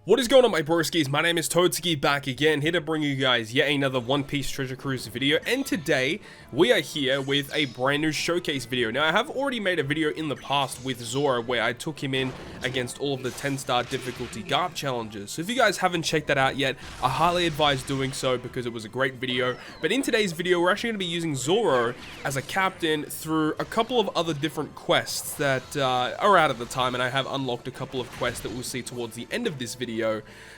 What is going on, my broskiis? My name is Toadskii, back again, here to bring you guys yet another One Piece Treasure Cruise video, and today we are here with a brand new showcase video. Now, I have already made a video in the past with Zoro where I took him in against all of the 10-star difficulty Garp challenges. So if you guys haven't checked that out yet, I highly advise doing so because it was a great video. But in today's video, we're actually going to be using Zoro as a captain through a couple of other different quests that are out at the time, and I have unlocked a couple of quests that we'll see towards the end of this video.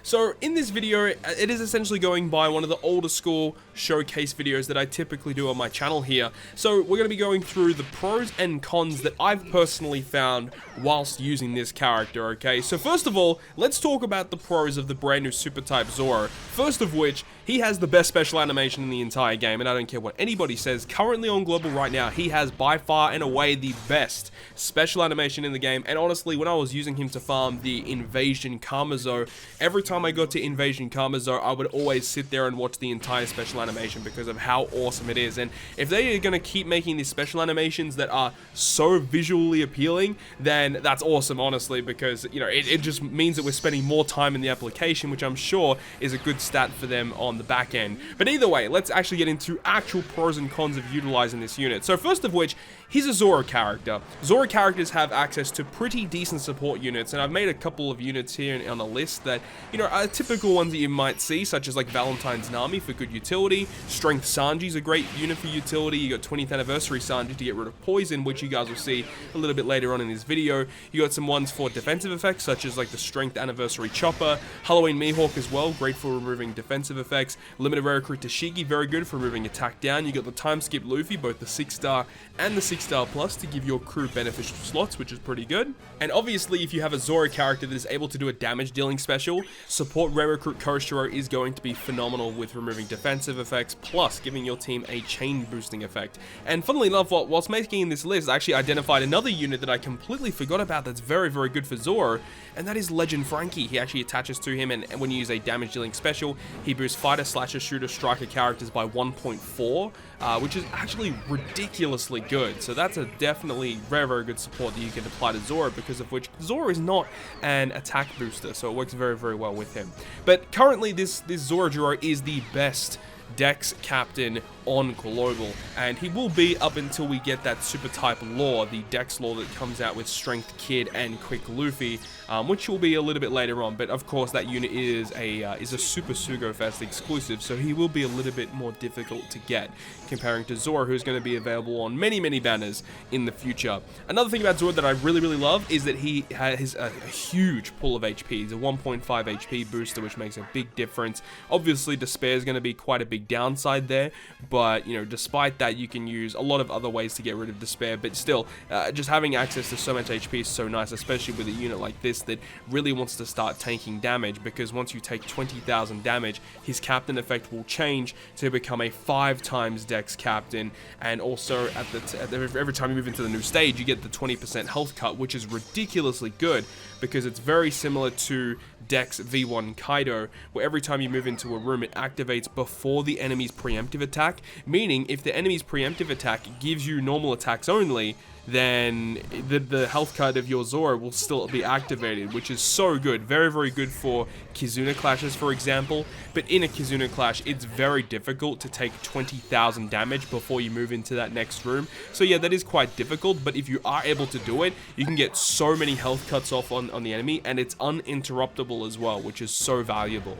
So in this video, it is essentially going by one of the older school showcase videos that I typically do on my channel here. So we're going to be going through the pros and cons that I've personally found whilst using this character, okay? So first of all, let's talk about the pros of the brand new super type Zoro. First of which, he has the best special animation in the entire game, and I don't care what anybody says. Currently on global right now, he has by far and away the best special animation in the game. And honestly, when I was using him to farm the Invasion Kamazo, every time I got to Invasion Kamazo, I would always sit there and watch the entire special animation because of how awesome it is. And if they are going to keep making these special animations that are so visually appealing, then that's awesome, honestly, because, you know, it just means that we're spending more time in the application, which I'm sure is a good stat for them on the back end. But either way, let's actually get into actual pros and cons of utilizing this unit. So first of which, he's a Zoro character. Zoro characters have access to pretty decent support units, and I've made a couple of units here on a list that, you know, are typical ones that you might see, such as like Valentine's Nami for good utility. Strength Sanji's a great unit for utility. You got 20th anniversary Sanji to get rid of poison, which you guys will see a little bit later on in this video. You got some ones for defensive effects, such as like the Strength Anniversary Chopper. Halloween Mihawk as well, great for removing defensive effects. Limited Rare Recruit Tashigi, very good for removing attack down. You got the Time Skip Luffy, both the 6-star and the 6-star plus, to give your crew beneficial slots, which is pretty good. And obviously, if you have a Zoro character that is able to do a damage dealing special, support Rare Recruit Koshiro is going to be phenomenal with removing defensive effects, plus giving your team a chain boosting effect. And funnily enough, whilst making this list, I actually identified another unit that I completely forgot about that's very, very good for Zoro, and that is Legend Frankie. He actually attaches to him, and when you use a damage dealing special, he boosts fighter, slasher, shooter, striker characters by 1.4, which is actually ridiculously good. So that's a definitely very, very good support that you can apply to Zoro, because of which Zoro is not an attack booster, so it works very, very well with him. But currently, this Zorojuro is the best DEX captain on global, and he will be up until we get that super type lore, the DEX lore that comes out with Strength Kid and Quick Luffy, which will be a little bit later on. But of course, that unit is a super Sugo-Fest exclusive, so he will be a little bit more difficult to get comparing to Zoro, who's going to be available on many, many banners in the future. Another thing about Zoro that I really, really love is that he has a huge pull of HP. He's a 1.5 HP booster, which makes a big difference. Obviously, Despair is going to be quite a big downside there, but, you know, despite that, you can use a lot of other ways to get rid of Despair. But still, just having access to so much HP is so nice, especially with a unit like this that really wants to start tanking damage, because once you take 20,000 damage, his captain effect will change to become a 5 times DEX captain, and also every time you move into the new stage, you get the 20% health cut, which is ridiculously good, because it's very similar to DEX V1 Kaido, where every time you move into a room, it activates before the enemy's preemptive attack, meaning if the enemy's preemptive attack gives you normal attacks only, then the health cut of your Zoro will still be activated, which is so good. Very, very good for Kizuna clashes, for example. But in a Kizuna clash, it's very difficult to take 20,000 damage before you move into that next room. So yeah, that is quite difficult, but if you are able to do it, you can get so many health cuts off on the enemy, and it's uninterruptible as well, which is so valuable.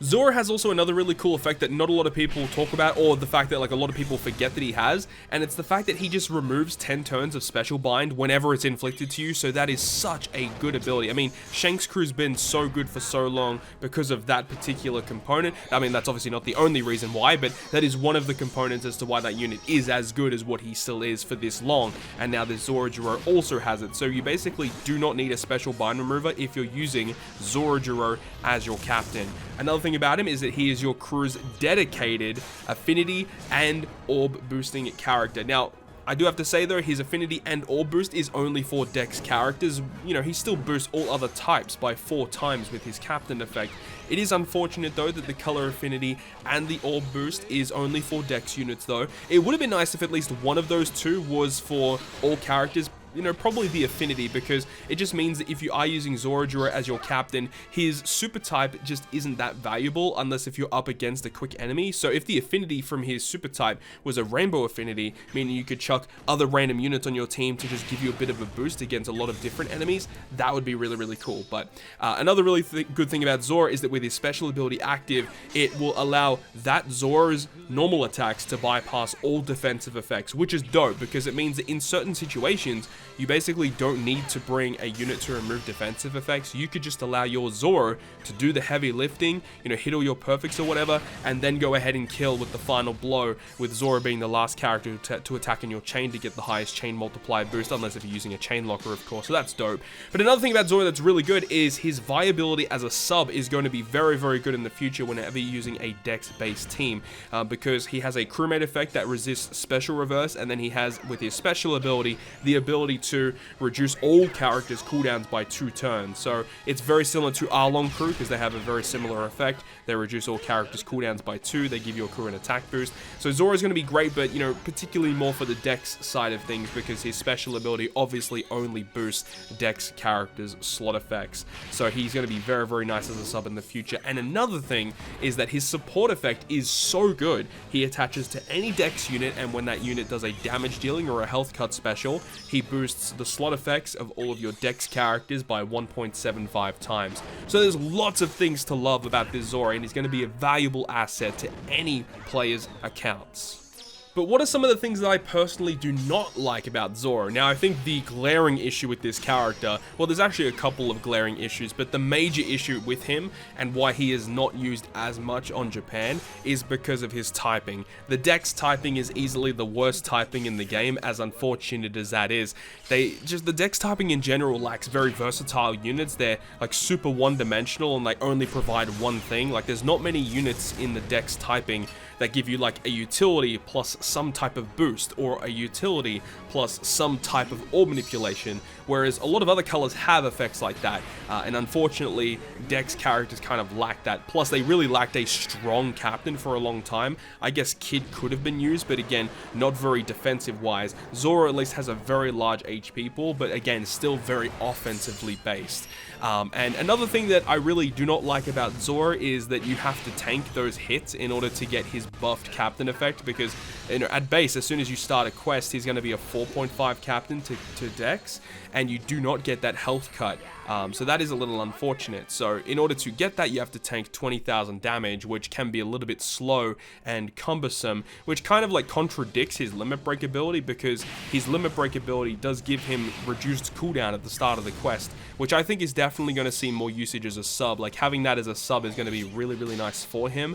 Zoro has also another really cool effect that not a lot of people talk about, or the fact that like a lot of people forget that he has, and it's the fact that he just removes 10 turns of special bind whenever it's inflicted to you. So that is such a good ability. I mean, Shanks' crew's been so good for so long because of that particular component. I mean, that's obviously not the only reason why, but that is one of the components as to why that unit is as good as what he still is for this long. And now this Zorojuro also has it, so you basically do not need a special bind remover if you're using Zorojuro as your captain. Another thing about him is that he is your crew's dedicated affinity and orb boosting character. Now, I do have to say though, his affinity and orb boost is only for DEX characters. You know, he still boosts all other types by 4 times with his captain effect. It is unfortunate though that the color affinity and the orb boost is only for DEX units though. It would have been nice if at least one of those two was for all characters, you know, probably the affinity, because it just means that if you are using Zorojuro as your captain, his super type just isn't that valuable unless if you're up against a quick enemy. So if the affinity from his super type was a rainbow affinity, meaning you could chuck other random units on your team to just give you a bit of a boost against a lot of different enemies, that would be really, really cool. But another really good thing about Zoro is that with his special ability active, it will allow that Zoro's normal attacks to bypass all defensive effects, which is dope because it means that in certain situations, you basically don't need to bring a unit to remove defensive effects. You could just allow your Zoro to do the heavy lifting, you know, hit all your perfects or whatever, and then go ahead and kill with the final blow, with Zoro being the last character to attack in your chain to get the highest chain multiplier boost, unless if you're using a chain locker, of course, so that's dope. But another thing about Zoro that's really good is his viability as a sub is going to be very, very good in the future whenever you're using a DEX-based team, because he has a crewmate effect that resists special reverse, and then he has, with his special ability, the ability to reduce all characters' cooldowns by 2 turns. So it's very similar to Arlong crew because they have a very similar effect. They reduce all characters' cooldowns by 2. They give your crew an attack boost. So Zoro's going to be great, but, you know, particularly more for the DEX side of things because his special ability obviously only boosts DEX characters' slot effects. So he's going to be very, very nice as a sub in the future. And another thing is that his support effect is so good. He attaches to any DEX unit, and when that unit does a damage dealing or a health cut special, he boosts the slot effects of all of your DEX characters by 1.75 times. So there's lots of things to love about this Zoro, and he's going to be a valuable asset to any player's accounts. But what are some of the things that I personally do not like about Zoro? Now, I think the glaring issue with this character, well, there's actually a couple of glaring issues, but the major issue with him and why he is not used as much on Japan is because of his typing. The DEX typing is easily the worst typing in the game, as unfortunate as that is. The DEX typing in general lacks very versatile units. They're like super one-dimensional and like only provide one thing. Like there's not many units in the DEX typing that give you like a utility plus some type of boost, or a utility plus some type of orb manipulation, whereas a lot of other colors have effects like that, and unfortunately DEX characters kind of lack that. Plus they really lacked a strong captain for a long time. I guess Kid could have been used, but again, not very defensive wise. Zoro at least has a very large HP pool, but again, still very offensively based. And another thing that I really do not like about Zoro is that you have to tank those hits in order to get his buffed captain effect, because, you know, at base, as soon as you start a quest, he's going to be a 4.5 captain to DEX, and you do not get that health cut. So that is a little unfortunate. So in order to get that, you have to tank 20,000 damage, which can be a little bit slow and cumbersome, which kind of like contradicts his limit break ability, because his limit break ability does give him reduced cooldown at the start of the quest, which I think is definitely going to see more usage as a sub. Like having that as a sub is going to be really, really nice for him,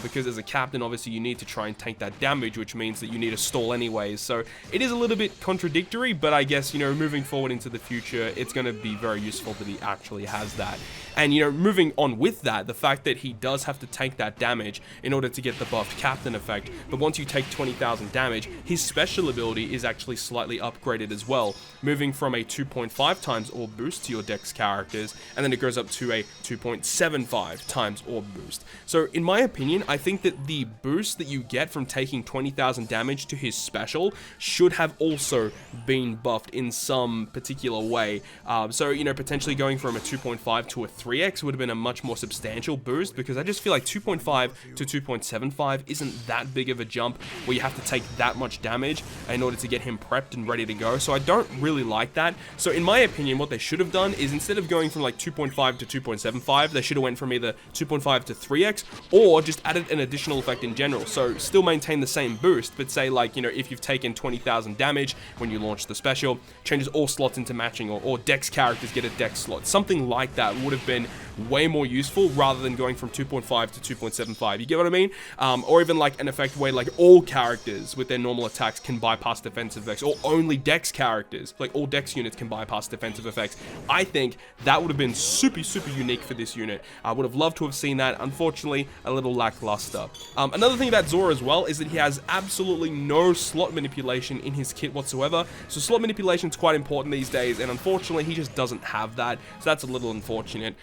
because as a captain, obviously you need to try and tank that damage, which means that you need to stall anyways. So it is a little bit contradictory, but I guess, you know, moving forward into the future, it's going to be very useful that he actually has that. And, you know, moving on with that, the fact that he does have to tank that damage in order to get the buffed captain effect, but once you take 20,000 damage, his special ability is actually slightly upgraded as well, moving from a 2.5 times orb boost to your DEX characters, and then it goes up to a 2.75 times orb boost. So in my opinion, I think that the boost that you get from taking 20,000 damage to his special should have also been buffed in some particular way. So, you know, potentially going from a 2.5 to a 3x would have been a much more substantial boost, because I just feel like 2.5 to 2.75 isn't that big of a jump where you have to take that much damage in order to get him prepped and ready to go. So I don't really like that. So in my opinion, what they should have done is, instead of going from like 2.5 to 2.75, they should have went from either 2.5 to 3x, or just added an additional effect in general. So still maintain the same boost, but say, like, you know, if you've taken 20,000 damage when you launch the special, changes all slots into matching, or DEX characters get a DEX slot. Something like that would have been way more useful, rather than going from 2.5 to 2.75. You get what I mean? Or even like an effect where like all characters with their normal attacks can bypass defensive effects, or only DEX characters, like all DEX units can bypass defensive effects. I think that would have been super, super unique for this unit. I would have loved to have seen that. Unfortunately, a little lackluster. Another thing about Zoro as well is that he has absolutely no slot manipulation in his kit whatsoever. So slot manipulation is quite important these days, and unfortunately he just doesn't have that. So that's a little unfortunate.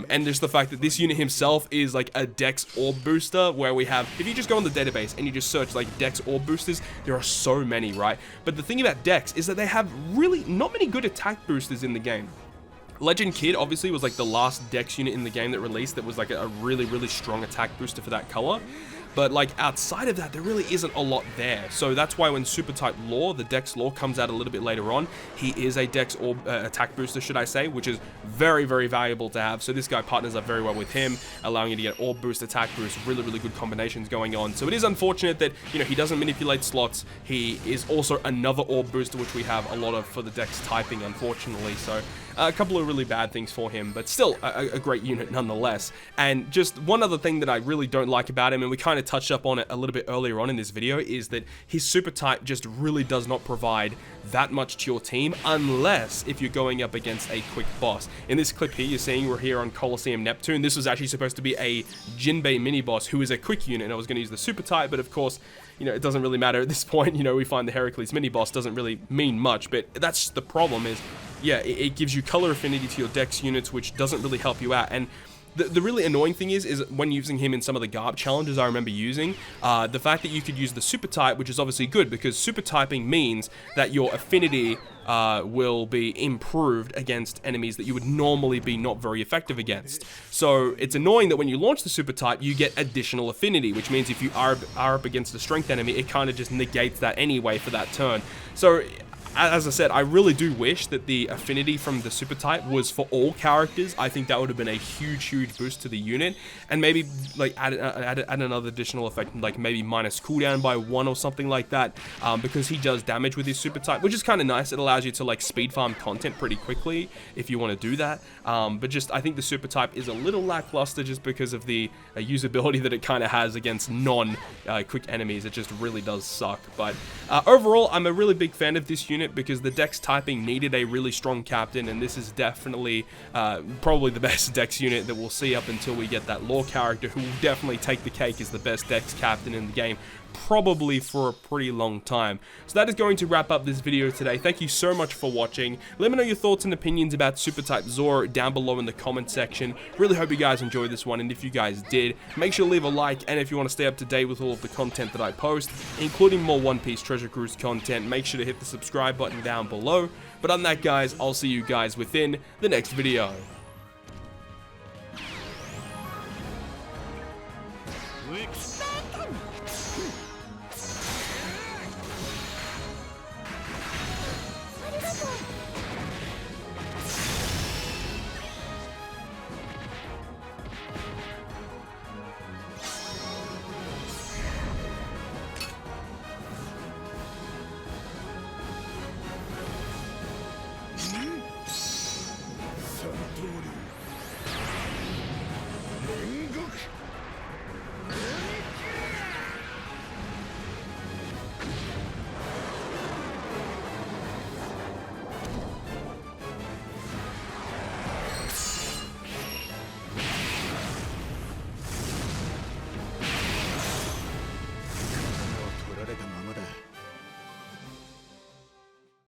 And just the fact that this unit himself is like a Dex orb booster, where we have, if you just go on the database and you just search like Dex orb boosters, there are so many, right? But the thing about Dex is that they have really not many good attack boosters in the game. Legend Kid obviously was like the last Dex unit in the game that released that was like a really, really strong attack booster for that color. But like outside of that, there really isn't a lot there. So that's why when Super Type Lore, the Dex Lore, comes out a little bit later on, he is a Dex or attack booster, should I say, which is very, very valuable to have. So this guy partners up very well with him, allowing you to get orb boost, attack boost, really, really good combinations going on. So it is unfortunate that, you know, he doesn't manipulate slots. He is also another orb booster, which we have a lot of for the Dex typing, unfortunately. So a couple of really bad things for him, but still a great unit nonetheless. And just one other thing that I really don't like about him, and we kind of touched up on it a little bit earlier on in this video, is that his super type just really does not provide that much to your team unless if you're going up against a quick boss. In this clip here, you're seeing we're here on Colosseum Neptune. This was actually supposed to be a Jinbei mini boss who is a quick unit, and I was going to use the super type, but of course, you know, it doesn't really matter at this point. You know, we find the Heracles mini boss doesn't really mean much, but that's the problem is, yeah, it gives you color affinity to your Dex units, which doesn't really help you out. And the really annoying thing is when using him in some of the Garb challenges I remember using, the fact that you could use the super type, which is obviously good because super typing means that your affinity will be improved against enemies that you would normally be not very effective against. So it's annoying that when you launch the super type, you get additional affinity, which means if you are up against a strength enemy, it kind of just negates that anyway for that turn. So as I said, I really do wish that the affinity from the super type was for all characters. I think that would have been a huge, huge boost to the unit, and maybe like add another additional effect, like maybe minus cooldown by 1 or something like that, because he does damage with his super type, which is kind of nice. It allows you to like speed farm content pretty quickly if you want to do that. But just I think the super type is a little lackluster just because of the usability that it kind of has against non-quick enemies. It just really does suck. But overall, I'm a really big fan of this unit because the Dex typing needed a really strong captain, and this is definitely probably the best Dex unit that we'll see up until we get that lore character who will definitely take the cake as the best Dex captain in the game, probably for a pretty long time. So that is going to wrap up this video today. Thank you so much for watching. Let me know your thoughts and opinions about Super Type Zoro down below in the comment section. Really hope you guys enjoyed this one, and if you guys did, make sure to leave a like, and if you want to stay up to date with all of the content that I post, including more One Piece Treasure Cruise content, make sure to hit the subscribe button down below. But on that, guys, I'll see you guys within the next video. Exciting!